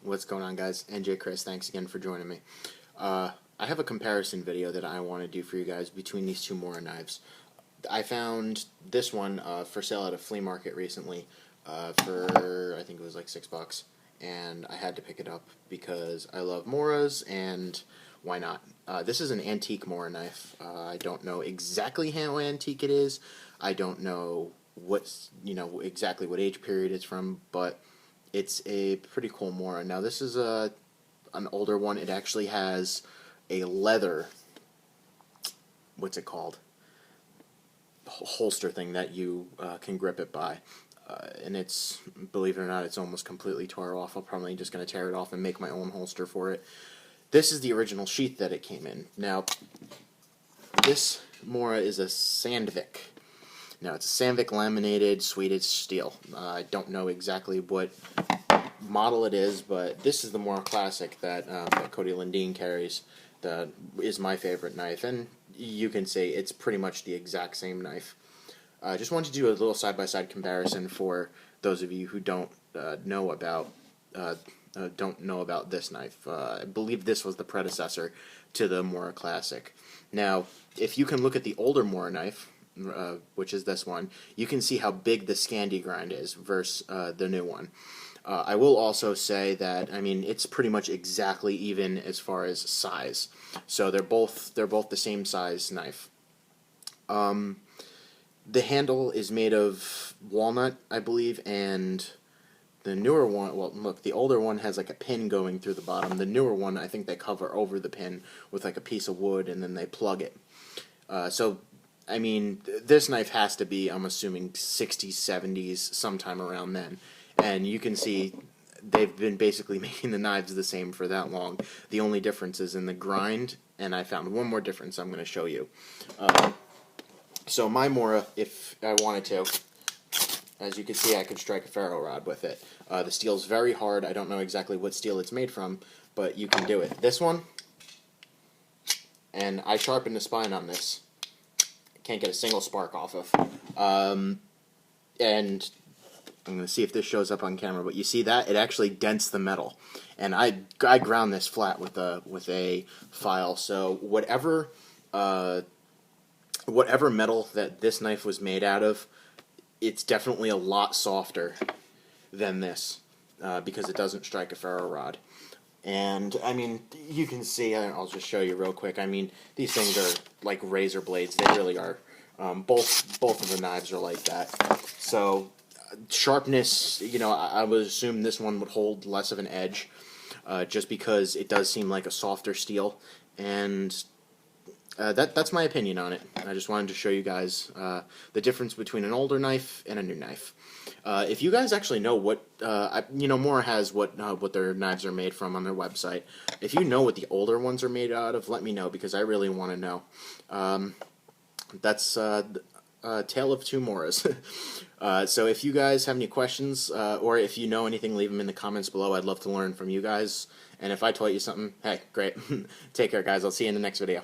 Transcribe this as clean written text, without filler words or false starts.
What's going on, guys? NJ Chris, thanks again for joining me. I have a comparison video that I want to do for you guys between these two Mora knives. I found this one for sale at a flea market recently for, I think it was like $6, and I had to pick it up because I love Moras, and why not? This is an antique Mora knife. I don't know exactly how antique it is. I don't know exactly what age period it's from, but it's a pretty cool Mora. Now this is an older one. It actually has a leather, what's it called, holster thing that you can grip it by, and it's, believe it or not, it's almost completely tore off. I'm probably just going to tear it off and make my own holster for it. This is the original sheath that it came in. Now this Mora is a Sandvik. Now it's a Sandvik laminated Swedish steel. I don't know exactly what model it is, but this is the Mora Classic that Cody Lundeen carries. That is my favorite knife, and you can say it's pretty much the exact same knife. I just wanted to do a little side-by-side comparison for those of you who don't know about this knife. I believe this was the predecessor to the Mora Classic. Now, if you can look at the older Mora knife, which is this one, you can see how big the Scandi grind is versus the new one. I will also say that, I mean, it's pretty much exactly even as far as size. So they're both the same size knife. The handle is made of walnut, I believe, and the newer one, well, look, the older one has like a pin going through the bottom. The newer one, I think they cover over the pin with like a piece of wood, and then they plug it. So, I mean, this knife has to be, I'm assuming, 60s, 70s, sometime around then. And you can see they've been basically making the knives the same for that long. The only difference is in the grind, and I found one more difference I'm going to show you. So my Mora, if I wanted to, as you can see, I could strike a ferro rod with it. The steel's very hard. I don't know exactly what steel it's made from, but you can do it. This one, and I sharpened the spine on this. Can't get a single spark off of. And I'm going to see if this shows up on camera, but you see that? It actually dents the metal. And I ground this flat with a file, so whatever metal that this knife was made out of, it's definitely a lot softer than this, because it doesn't strike a ferro rod. And, I mean, you can see, I'll just show you real quick, I mean, these things are like razor blades, they really are. Both of the knives are like that. So, sharpness, I would assume this one would hold less of an edge, just because it does seem like a softer steel, and that's my opinion on it. I just wanted to show you guys the difference between an older knife and a new knife. If you guys actually know what, Mora has what their knives are made from on their website. If you know what the older ones are made out of, let me know, because I really want to know. That's tale of two Moras. So if you guys have any questions, or if you know anything, leave them in the comments below. I'd love to learn from you guys. And if I taught you something, hey, great. Take care, guys. I'll see you in the next video.